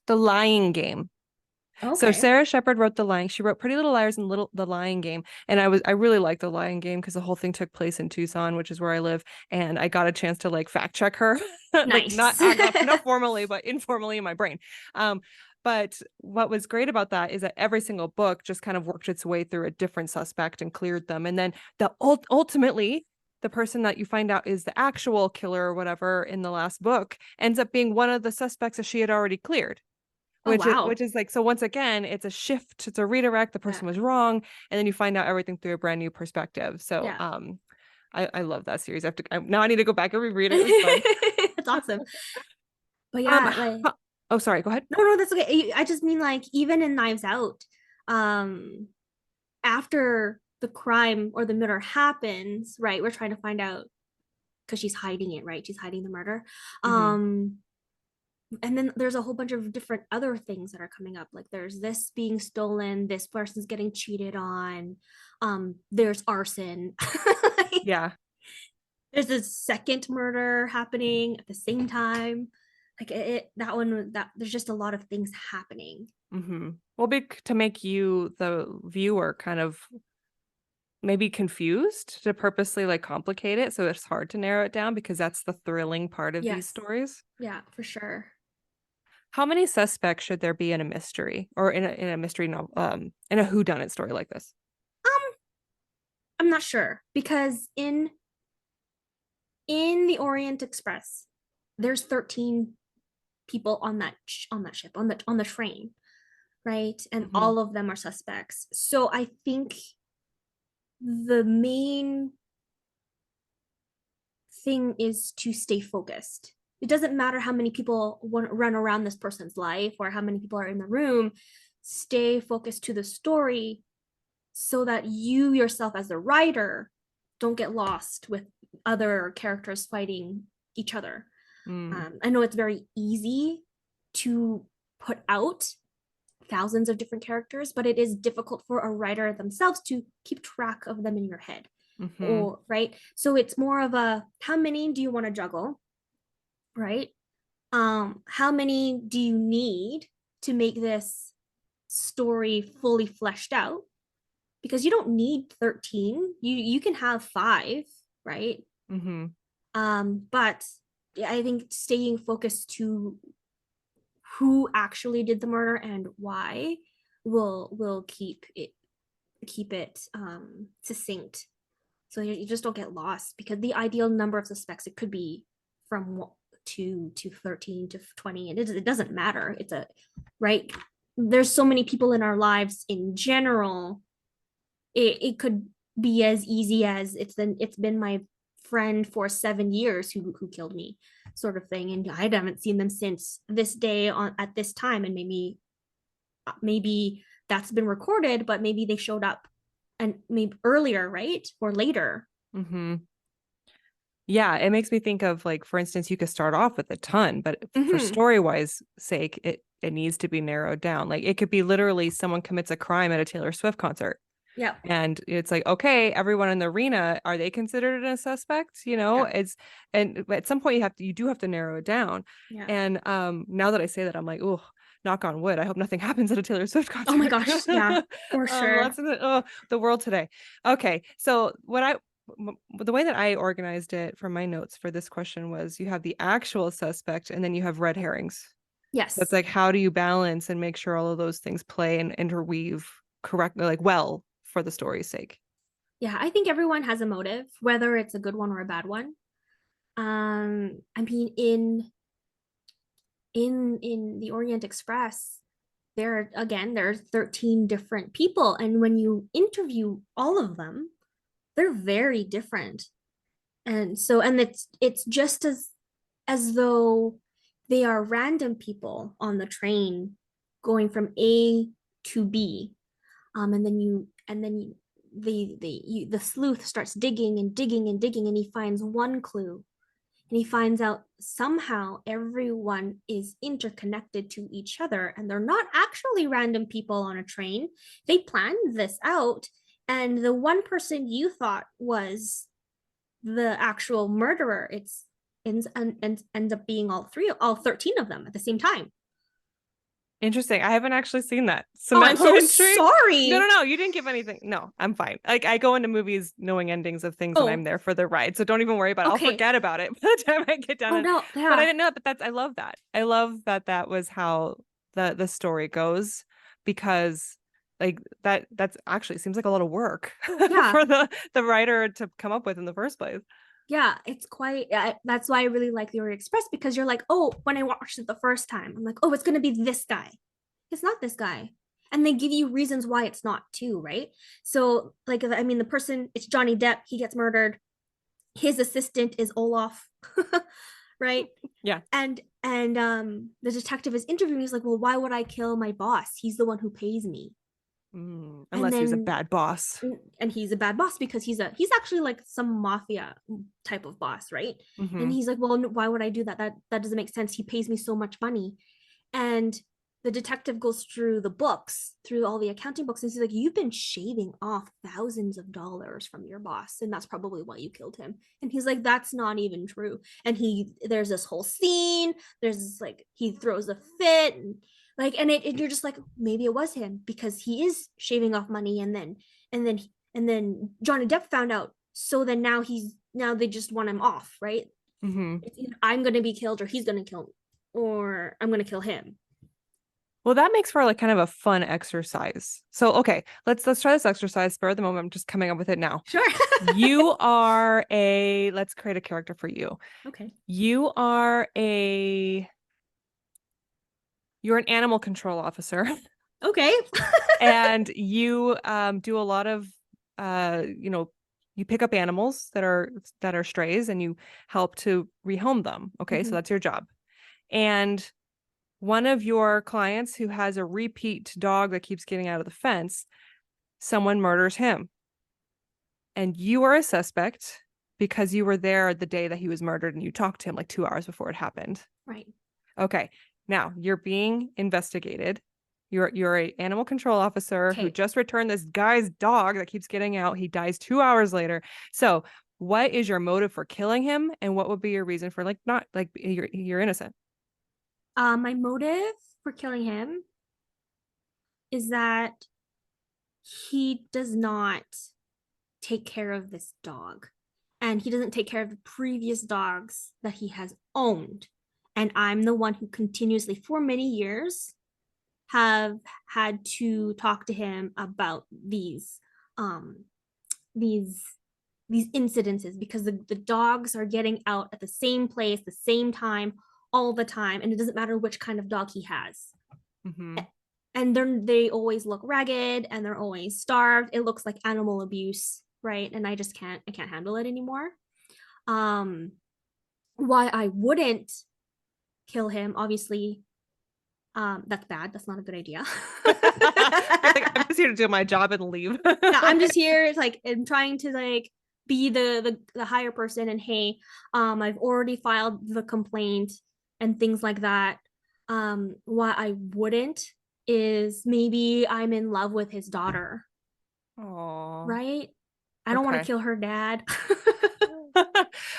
Lying Game. So Okay. Sarah Shepard wrote She wrote Pretty Little Liars and The Lying Game. And I really liked The Lying Game because the whole thing took place in Tucson, which is where I live. And I got a chance to like fact check her, like Nice. not formally, but informally in my brain. But what was great about that is that every single book just kind of worked its way through a different suspect and cleared them. And then ultimately, the person that you find out is the actual killer or whatever in the last book ends up being one of the suspects that she had already cleared. Oh, Which wow. is like, so once again, it's a shift, it's a redirect, the Yeah. person was wrong, and then you find out everything through a brand new perspective. So Yeah. I love that series. Now I need to go back and reread it. It was fun. That's awesome. But Um yeah, like oh, sorry, go ahead. no, that's okay. I just mean like even in Knives Out, um, after the crime or the murder happens, right? We're trying to find out because she's hiding it, right? She's hiding the murder. Mm-hmm. Um, and then there's a whole bunch of different other things that are coming up. Like there's this being stolen, this person's getting cheated on, there's arson. Like, Yeah. there's a second murder happening at the same time. Like that one, that there's just a lot of things happening. Mm-hmm. Well, big to make you, the viewer, kind of maybe confused, to purposely like complicate it so it's hard to narrow it down, because that's the thrilling part of these Yes. stories. Yeah, for sure. How many suspects should there be in a mystery or in a mystery novel, in a whodunit story like this? I'm not sure because in the Orient Express, there's 13 people on that ship on the train, right? And Mm-hmm. all of them are suspects. So I think the main thing is to stay focused. It doesn't matter how many people run around this person's life or how many people are in the room. Stay focused to the story so that you yourself as a writer don't get lost with other characters fighting each other. I know it's very easy to put out thousands of different characters, but it is difficult for a writer themselves to keep track of them in your head. Mm-hmm. Or right, so it's more of a how many do you want to juggle, right? How many do you need to make this story fully fleshed out? Because you don't need 13, you can have 5, right? Mm-hmm. But I think staying focused to who actually did the murder and why will keep it succinct, so you just don't get lost, because the ideal number of suspects, it could be from 2 to 13 to 20, and it doesn't matter. It's a right, there's so many people in our lives in general. It could be as easy as it's been my friend for 7 years who killed me, sort of thing, and I haven't seen them since this day on at this time, and maybe that's been recorded, but maybe they showed up and maybe earlier, right, or later. Mm-hmm. Yeah, it makes me think of, like, for instance, you could start off with a ton, but for story-wise sake, it needs to be narrowed down. Like, it could be literally someone commits a crime at a Taylor Swift concert. Yeah. And it's like, okay, everyone in the arena, are they considered a suspect? Yeah. And at some point you do have to narrow it down. Yeah. And now that I say that, I'm like, oh, knock on wood, I hope nothing happens at a Taylor Swift concert. Oh my gosh, yeah, for sure. That's the world today. Okay, so the way that I organized it from my notes for this question was, you have the actual suspect and then you have red herrings. That's Yes. like, how do you balance and make sure all of those things play and interweave correctly, like, well, for the story's sake? Yeah, I think everyone has a motive, whether it's a good one or a bad one. I mean, in the Orient Express, there are 13 different people, and when you interview all of them, they're very different. And it's just as though they are random people on the train going from A to B. And then the sleuth starts digging and digging and digging, and he finds one clue, and he finds out somehow everyone is interconnected to each other, and they're not actually random people on a train. They planned this out, and the one person you thought was the actual murderer, ends up being all 13 of them at the same time. Interesting. I haven't actually seen that. Oh, I'm so Intrigue. sorry. No, you didn't give anything. No, I'm fine. Like, I go into movies knowing endings of things, and I'm there for the ride, so don't even worry about it. Okay. I'll forget about it by the time I get done. Oh no, yeah. But I didn't know. But I love that. I love that was how the story goes, because like that's actually seems like a lot of work Yeah. for the writer to come up with in the first place. Yeah, it's quite. That's why I really like the Orient Express, because you're like, oh, when I watched it the first time, I'm like, oh, it's gonna be this guy. It's not this guy, and they give you reasons why it's not too, right? So, like, I mean, the person, it's Johnny Depp. He gets murdered. His assistant is Olaf, right? Yeah. And the detective is interviewing. He's like, well, why would I kill my boss? He's the one who pays me. Unless he's a bad boss. And he's a bad boss because he's actually like some mafia type of boss, right? Mm-hmm. And he's like, well, why would I do that? That doesn't make sense. He pays me so much money. And the detective goes through the books, through all the accounting books, and he's like, you've been shaving off thousands of dollars from your boss, and that's probably why you killed him. And he's like, that's not even true. And there's this whole scene, there's this, like, he throws a fit, and like, and you're just like, maybe it was him, because he is shaving off money, and then Johnny Depp found out, so then now they just want him off, right? Mm-hmm. It's either I'm gonna be killed, or he's gonna kill me, or I'm gonna kill him. Well, that makes for like kind of a fun exercise. So, okay, let's try this exercise. Spur of the moment, I'm just coming up with it now. Sure. You are a, let's create a character for you. Okay. You are a, you're an animal control officer. Okay. And you do a lot of you know, you pick up animals that are strays and you help to rehome them. Okay, so Mhm. that's your job. And one of your clients who has a repeat dog that keeps getting out of the fence, someone murders him. And you are a suspect because you were there the day that he was murdered and you talked to him like 2 hours before it happened. Right. Okay. Now you're being investigated. You're a animal control officer who Okay. just returned this guy's dog that keeps getting out. He dies 2 hours later. So what is your motive for killing him? And what would be your reason for like not like you're innocent? My motive for killing him is that he does not take care of this dog. And he doesn't take care of the previous dogs that he has owned. And I'm the one who continuously, for many years, have had to talk to him about um these these incidences because the dogs are getting out at the same place, the same time, all the time, and it doesn't matter which kind of dog he has. Mm-hmm. And they always look ragged and they're always starved. It looks like animal abuse, right? And I can't handle it anymore. um why I wouldn't kill him, obviously, that's bad, that's not a good idea. You're like, I'm just here to do my job and leave. Yeah, I'm just here like I'm trying to like be the higher person, and hey, I've already filed the complaint and things like that. What I wouldn't is maybe I'm in love with his daughter, Oh, right? I don't want to okay. kill her dad.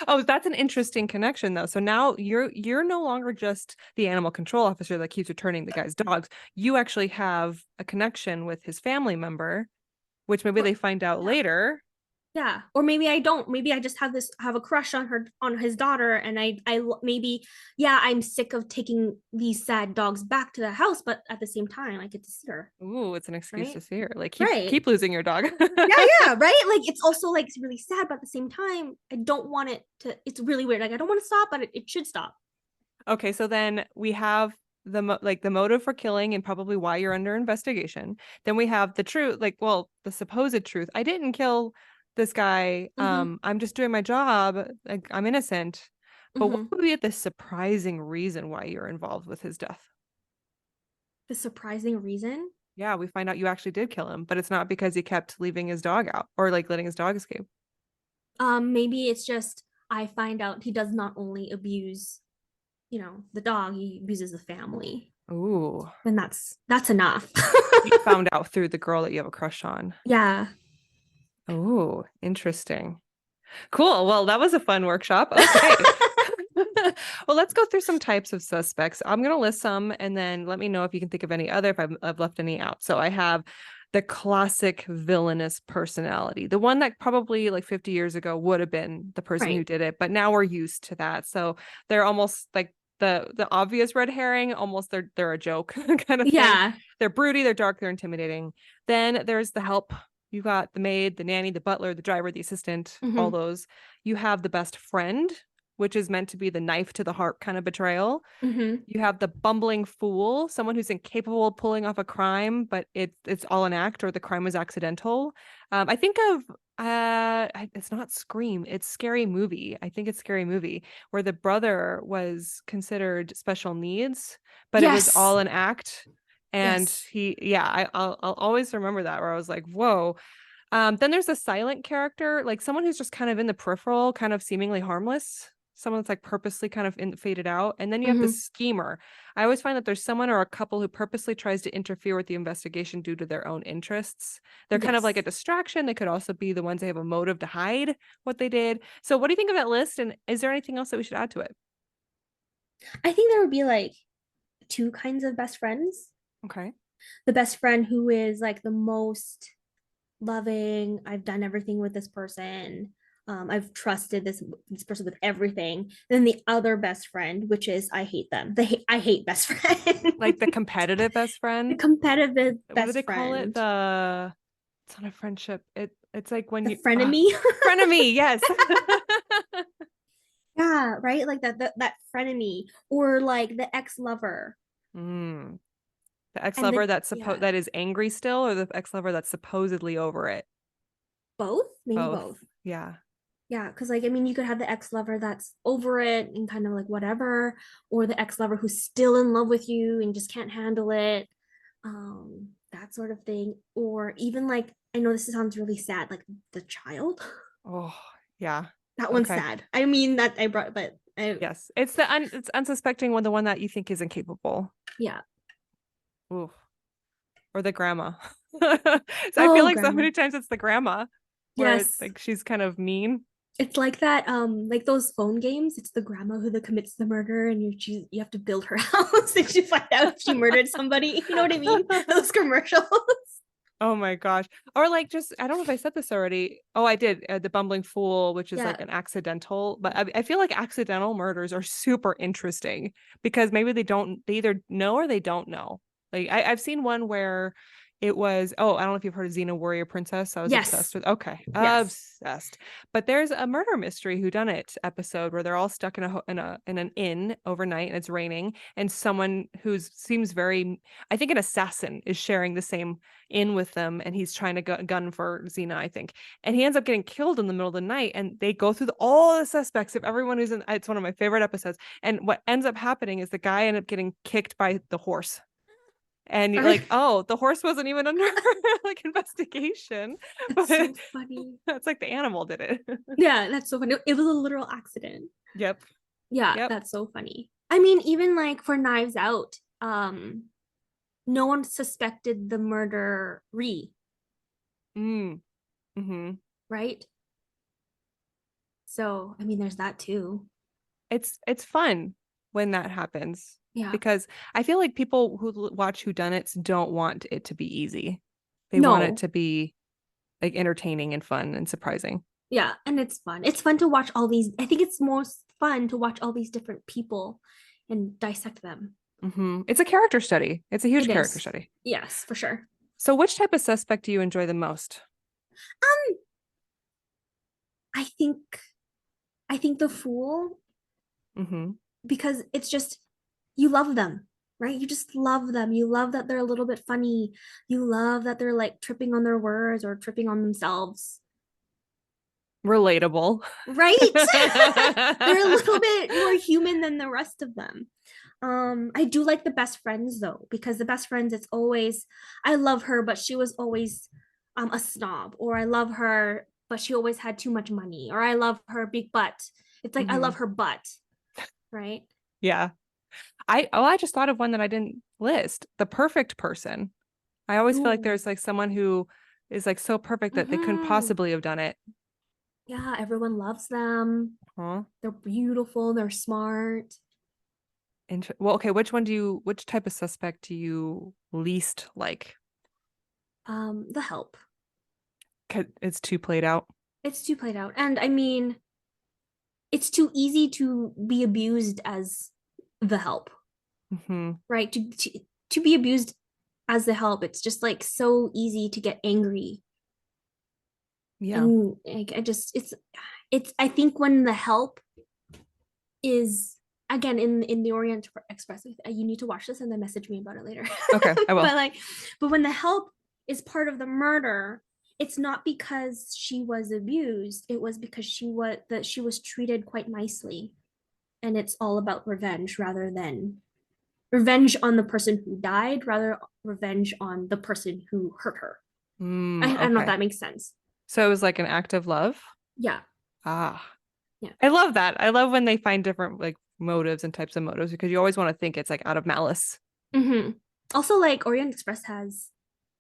Oh, that's an interesting connection though. So now you're no longer just the animal control officer that keeps returning the guy's dogs. You actually have a connection with his family member, which maybe Or they find out yeah, later. yeah, or maybe I don't, maybe I just have a crush on her, on his daughter, and I maybe, yeah, I'm sick of taking these sad dogs back to the house, but at the same time I get to see her, Ooh, it's an excuse to right? see her. Like Right. keep losing your dog. Yeah, yeah, right, like it's also like it's really sad, but at the same time I don't want it to, it's really weird, like I don't want to stop, but it should stop. Okay, so then we have like the motive for killing and probably why you're under investigation. Then we have the truth, like, well, the supposed truth. I didn't kill this guy. Mm-hmm. I'm just doing my job. Like, I'm innocent. But what Mm-hmm. would be the surprising reason why you're involved with his death? The surprising reason, Yeah, we find out you actually did kill him, but it's not because he kept leaving his dog out or like letting his dog escape. maybe it's just I find out he does not only abuse, the dog, he abuses the family, Ooh, and that's enough. you found out through the girl that you have a crush on. Yeah. Ooh, interesting. Cool. Well, that was a fun workshop. Okay. Well, let's go through some types of suspects. I'm going to list some and then let me know if you can think of any other, if I've left any out. So I have the classic villainous personality, the one that probably like 50 years ago would have been the person who Right. did it, but now we're used to that. So they're almost like the obvious red herring, almost they're a joke kind of thing. Yeah. They're broody, they're dark, they're intimidating. Then there's the help. You got the maid, the nanny, the butler, the driver, the assistant, all Mm-hmm. those. You have the best friend, which is meant to be the knife to the heart kind of betrayal. Mm-hmm. You have the bumbling fool, someone who's incapable of pulling off a crime, but it's all an act or the crime was accidental. I think of it's not Scream, it's Scary Movie. I think it's Scary Movie where the brother was considered special needs, but it was Yes. all an act. And Yes. I'll always remember that where I was like, whoa. Then there's a silent character, like someone who's just kind of in the peripheral, kind of seemingly harmless, someone that's like purposely kind of faded out. And then you have the Mm-hmm. schemer. I always find that there's someone or a couple who purposely tries to interfere with the investigation due to their own interests. They're kind of like a Yes. distraction. They could also be the ones that have a motive to hide what they did. So, what do you think of that list? And is there anything else that we should add to it? I think there would be like two kinds of best friends. Okay. The best friend who is like the most loving, I've done everything with this person. I've trusted this person with everything. Then the other best friend, which is I hate them. I hate best friend. Like the competitive best The friend. competitive What do best they call it? friend. It's not a friendship. It's like when The you frenemy. frenemy, yes. Yeah, right? Like that frenemy or like the ex-lover. Mm. The And ex-lover the that's yeah, that is angry still, or the ex-lover that's supposedly over it? both, maybe Both. both. Yeah. Yeah, because like I mean, you could have the ex-lover that's over it and kind of like whatever, or the ex-lover who's still in love with you and just can't handle it. That sort of thing. Or even like I know this sounds really sad, like the child. Oh, yeah. That one's Okay. sad. I mean that I brought, but I Yes. It's unsuspecting one, the one that you think is incapable. yeah. Ooh. Or the grandma. So I feel Oh, like so grandma. many times it's the grandma where it's Yes. like she's kind of mean. It's like that, like those phone games. It's the grandma who commits the murder, and you have to build her house and you find out if she murdered somebody. You know what I mean? Those commercials. Oh my gosh. Or like just, I don't know if I said this already. Oh, I did. The bumbling fool, which is Yeah. like an accidental, but I feel like accidental murders are super interesting because maybe they either know or they don't know. Like I've seen one where it was, oh, I don't know if you've heard of Xena Warrior Princess. I was obsessed Yes. with, okay, Yes. obsessed. But there's a murder mystery whodunit episode where they're all stuck in in an inn overnight and it's raining and someone who seems very, I think an assassin is sharing the same in with them and he's trying to gun for Xena, I think. And he ends up getting killed in the middle of the night and they go through all the suspects of everyone who's in. It's one of my favorite episodes. And what ends up happening is the guy ended up getting kicked by the horse. And you're like, oh, the horse wasn't even under like investigation, That's but so funny. that's like the animal did it. Yeah, that's so funny. It was a literal accident. Yep. Yeah, Yep. that's so funny. I mean, even like for Knives Out, no one suspected the murderer, Mm. Mm-hmm. right? So, I mean, there's that too. It's fun when that happens Yeah. because I feel like people who watch whodunits don't want it to be easy. They want it No. to be like entertaining and fun and surprising. Yeah, and it's fun. It's fun to watch all these. I think it's most fun to watch all these different people and dissect them. Mm-hmm. It's a character study. It's a huge It character is. study. Yes, for sure. So, which type of suspect do you enjoy the most? Um, I think I think the fool, Mm-hmm. because it's just you love them, right? You just love them. You love that they're a little bit funny. You love that they're like tripping on their words or tripping on themselves. Relatable. Right? They're a little bit more human than the rest of them. I do like the best friends though, because the best friends, it's always, I love her, but she was always a snob, or I love her, but she always had too much money, or I love her big butt. It's like I Mm-hmm. love her butt, right? Yeah. I just thought of one that I didn't list. The perfect person. I always feel like Ooh. there's like someone who is like so perfect that they couldn't Mm-hmm. possibly have done it. Yeah, everyone loves them. Huh? They're beautiful, they're smart. Well, okay, which type of suspect do you least like? The Help. It's too played out. It's too played out. And I mean, it's too easy to be abused as the Help, Mm-hmm. right? To be abused as the Help, it's just like so easy to get angry. Yeah. And like, it's I think when the Help is, again, in the Orient Express, you need to watch this and then message me about it later. Okay, I will. but like but when the Help is part of the murder, it's not because she was abused, it was because she was treated quite nicely, and it's all about revenge, rather than revenge on the person who died, rather revenge on the person who hurt her. I don't know if Okay. that makes sense. So it was like an act of love. Yeah. Ah, Yeah. I love that. I love when they find different like motives and types of motives because you always want to think it's like out of malice. Mm-hmm. Also, like Orient Express has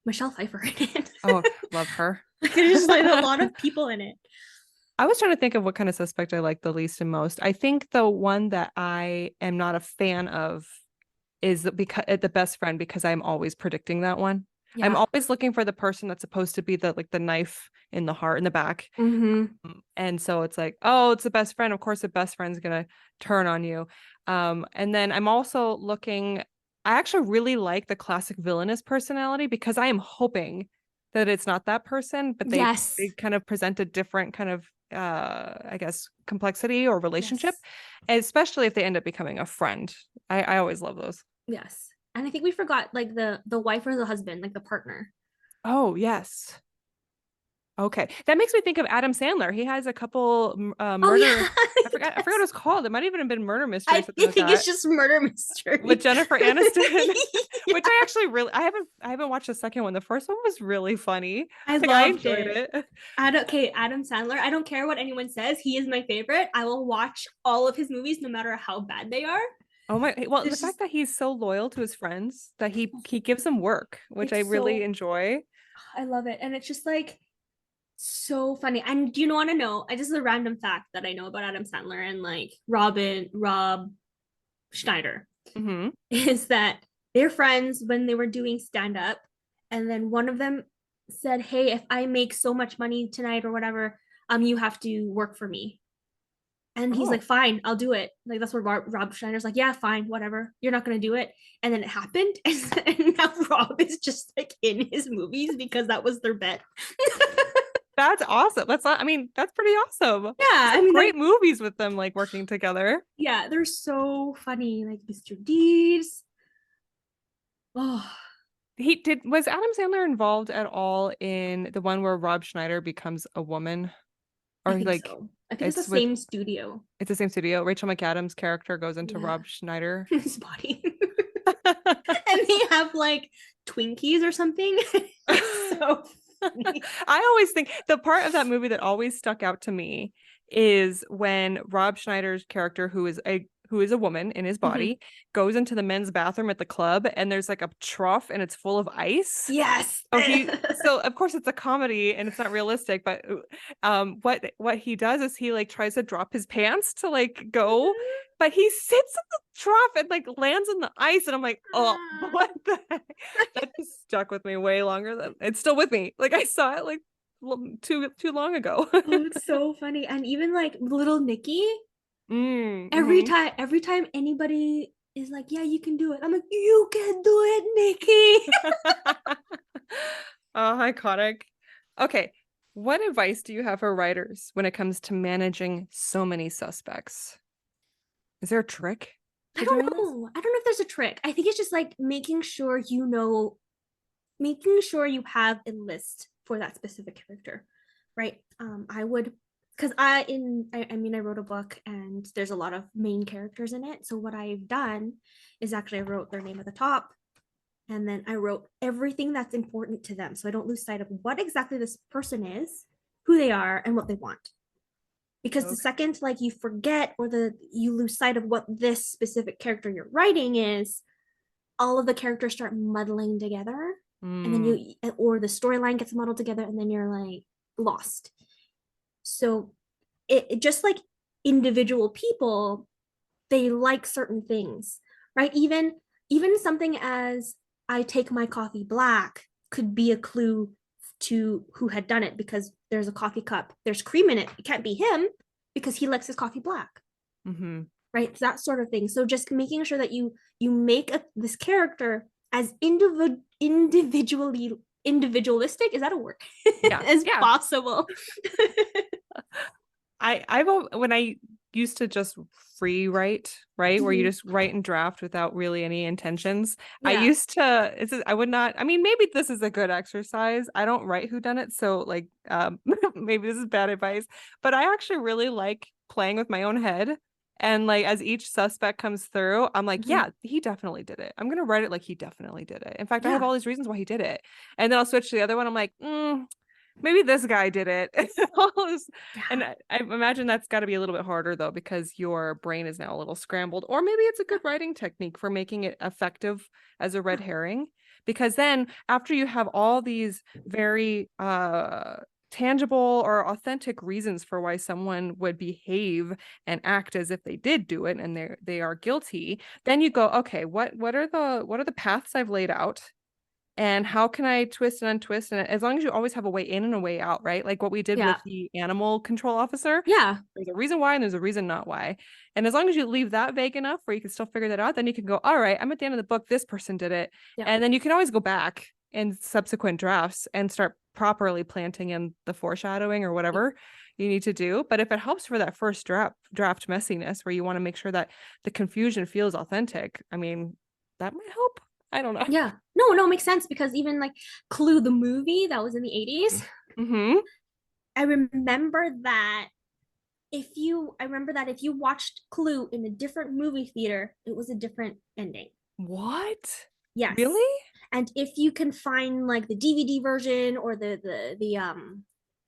Michelle Pfeiffer in it. Oh, love her. Like, there's just like a lot of people in it. I was trying to think of what kind of suspect I like the least and most. I think the one that I am not a fan of is because the best friend, because I'm always predicting that one. I'm Yeah. always looking for the person that's supposed to be the like the knife in the heart in the back. Mm-hmm. And so it's like, oh, it's the best friend. Of course, the best friend's gonna turn on you. And then I'm also looking, I actually really like the classic villainous personality because I am hoping that it's not that person, but they Yes. kind of present a different kind of I guess complexity or relationship, Yes. especially if they end up becoming a friend. I always love those. Yes. And I think we forgot like the wife or the husband, like the partner. Oh, yes. Okay. That makes me think of Adam Sandler. He has a couple Oh murder. yeah. I forgot what it's called. It might even have been murder mystery or I something like think it's that just murder with mystery. Jennifer Aniston, Yeah. which I actually really I haven't watched the second one. The first one was really funny. I Like I loved enjoyed it. it. Okay, Adam Sandler. I don't care what anyone says. He is my favorite. I will watch all of his movies no matter how bad they are. Oh my, well, the It's fact just that he's so loyal to his friends that he gives them work, which I it's really so enjoy. I love it. And it's just like so funny. And do you want to know? I just a random fact that I know about Adam Sandler and like Rob Schneider Hmm. is that they're friends when they were doing stand up. And then one of them said, "Hey, if I make so much money tonight or whatever, you have to work for me." And he's Oh, like, "Fine, I'll do it." Like that's what Rob Schneider's like, "Yeah, fine, whatever. You're not gonna do it." And then it happened, and now Rob is just like in his movies because that was their bet. that's awesome. That's not, I mean, that's pretty awesome. Yeah, I Some mean, great like, movies with them like working together. yeah, they're so funny. Like Mr. Deeds. Oh, He did, was Adam Sandler involved at all in the one where Rob Schneider becomes a woman? I Or think like so. I think it's the it's with same studio. it's the same studio. Rachel McAdams' character goes into Yeah, Rob Schneider. his body. And they have like Twinkies or something. It's so funny. I always think the part of that movie that always stuck out to me is when Rob Schneider's character, who is a woman in his Mhm. body, goes into the men's bathroom at the club and there's like a trough and it's full of ice. Yes. So of course it's a comedy and it's not realistic, but what he does is he like tries to drop his pants to like go, but he sits in the trough and like lands in the ice and I'm like, oh, what the heck? That just stuck with me way longer than it's still with me. Like I saw it like too long ago. Oh, it's so funny. And even like little Nikki, Hmm. every time anybody is like, "Yeah, you can do it." I'm like, "You can do it, Nikki." Oh, iconic. Okay. What advice do you have for writers when it comes to managing so many suspects? Is there a trick I to don't doing this? know. I don't know if there's a trick. I think it's just like making sure you have a list for that specific character, right? I would, because I mean, I wrote a book and there's a lot of main characters in it. So what I've done is actually I wrote their name at the top, and then I wrote everything that's important to them, so I don't lose sight of what exactly this person is, who they are, and what they want. Because the Okay. second like you forget or you lose sight of what this specific character you're writing is, all of the characters start muddling together, and then Mm, you or the storyline gets muddled together and then you're like lost. So it just like individual people, they like certain things, right? Even something as I take my coffee black could be a clue to who had done it, because there's a coffee cup, there's cream in it, it can't be him because he likes his coffee black, mm-hmm. right? That sort of thing. So just making sure that you make this character as individualistic, is that a word, Yeah. as Yeah. possible. When I used to just free write, right? Where you Mhm. just write and draft without really any intentions. I Yeah. used to, I would not, I mean, maybe this is a good exercise. I don't write whodunit, so like maybe this is bad advice, but I actually really like playing with my own head. And like as each suspect comes through, I'm like, Mhm. yeah, he definitely did it. I'm gonna write it like he definitely did it. In fact, I have Yeah. all these reasons why he did it. And then I'll switch to the other one. I'm like, maybe this guy did it. And Yeah. I imagine that's got to be a little bit harder though, because your brain is now a little scrambled. Or maybe it's a good writing technique for making it effective as a red Yeah. herring. Because then after you have all these very tangible or authentic reasons for why someone would behave and act as if they did do it and they are guilty, then you go, okay, what are the paths I've laid out? And how can I twist and untwist? And as long as you always have a way in and a way out, right? Like what we did with the animal control officer. Yeah. There's a reason why and there's a reason not why. And as long as you leave that vague enough where you can still figure that out, then you can go, all right, I'm at the end of the book. This person did it. Yeah. And then you can always go back in subsequent drafts and start properly planting in the foreshadowing or whatever you need to do. But if it helps for that first draft messiness where you want to make sure that the confusion feels authentic, I mean, that might help. I don't know. Yeah. No, makes sense because even like Clue, the movie that was in the 80s, I remember that if you watched Clue in a different movie theater, it was a different ending. What? Yes. Really? And if you can find like the DVD version or the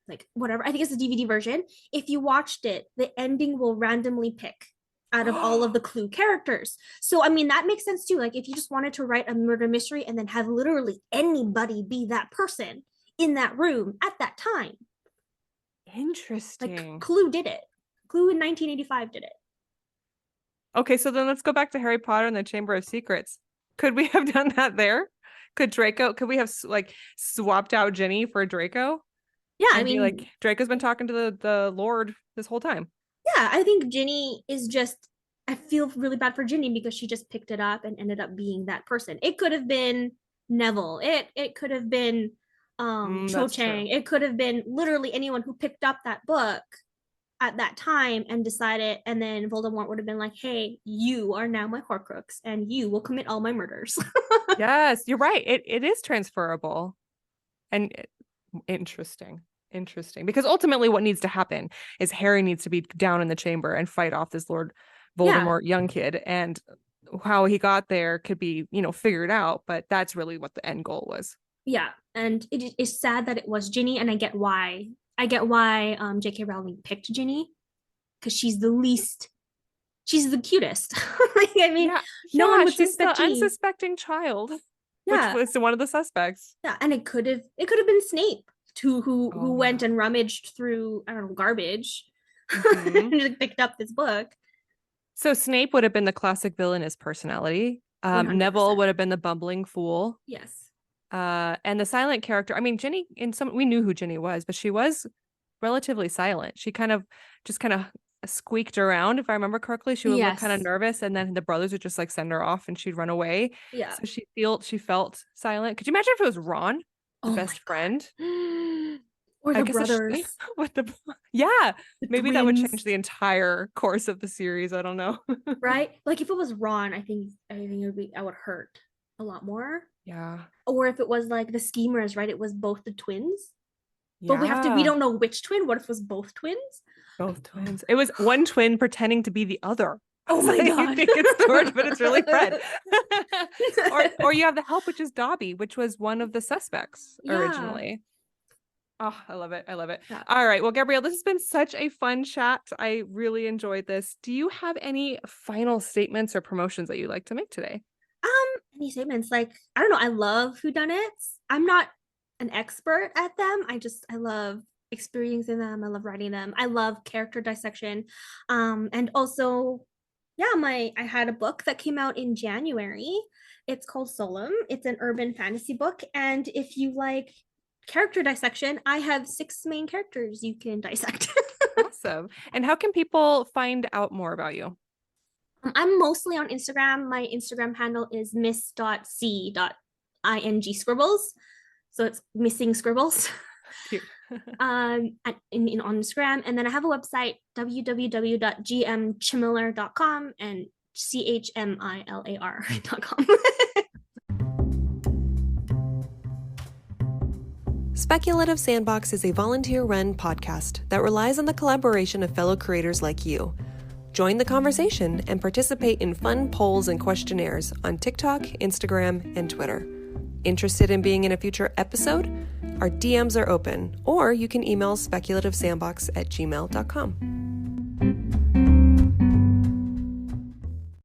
like whatever, I think it's the DVD version, if you watched it, the ending will randomly pick out of all of the Clue characters. So I mean that makes sense too. Like if you just wanted to write a murder mystery and then have literally anybody be that person in that room at that time. Interesting. Like Clue did it. Clue in 1985 did it. Okay, so then let's go back to Harry Potter and the Chamber of Secrets. Could we have done that there? Could we have like swapped out Ginny for Draco? Yeah, and I mean, like Draco's been talking to the Lord this whole time. Yeah, I think Ginny is just, I feel really bad for Ginny because she just picked it up and ended up being that person. It could have been Neville. It could have been Cho Chang. It could have been literally anyone who picked up that book at that time and decided, and then Voldemort would have been like, hey, you are now my Horcrux and you will commit all my murders. Yes, you're right. It is transferable. And interesting because ultimately what needs to happen is Harry needs to be down in the chamber and fight off this Lord Voldemort young kid, and how he got there could be figured out, but that's really what the end goal was. Yeah, and it is sad that it was Ginny, and I get why J.K. Rowling picked Ginny, because she's the cutest. Like, I mean, no one would suspect Ginny. Unsuspecting child, which was one of the suspects. Yeah, and it could have been Snape who went and rummaged through, I don't know, garbage and just picked up this book. So Snape would have been the classic villainous personality. Neville would have been the bumbling fool. Yes. And the silent character, I mean, Ginny, we knew who Ginny was, but she was relatively silent. She kind of squeaked around, if I remember correctly. She would look kind of nervous, and then the brothers would just like send her off and she'd run away. Yeah. So she felt silent. Could you imagine if it was Ron, the best friend? Or the brothers. Maybe twins. That would change the entire course of the series. I don't know. Right? Like if it was Ron, I think I would hurt a lot more. Yeah. Or if it was like the schemers, right? It was both the twins. Yeah. But we don't know which twin. What if it was both twins? Both twins. It was one twin pretending to be the other. Oh my God. You think it's George, but it's really Fred. or you have the help, which is Dobby, which was one of the suspects originally. Oh, I love it. Yeah. All right. Well, Gabrielle, this has been such a fun chat. I really enjoyed this. Do you have any final statements or promotions that you'd like to make today? Any statements? Like, I don't know. I love whodunits. I'm not an expert at them. I love experiencing them. I love writing them. I love character dissection. And also, I had a book that came out in January. It's called Solum. It's an urban fantasy book. And if you like character dissection, I have 6 main characters you can dissect. Awesome. And how can people find out more about you? I'm mostly on Instagram. My Instagram handle is miss.c.ing scribbles. So it's missing scribbles. Cute. on Instagram. And then I have a website, www.gmchmilar.com and chmilar.com. Speculative Sandbox is a volunteer-run podcast that relies on the collaboration of fellow creators like you. Join the conversation and participate in fun polls and questionnaires on TikTok, Instagram, and Twitter. Interested in being in a future episode? Our DMs are open, or you can email speculativesandbox@gmail.com.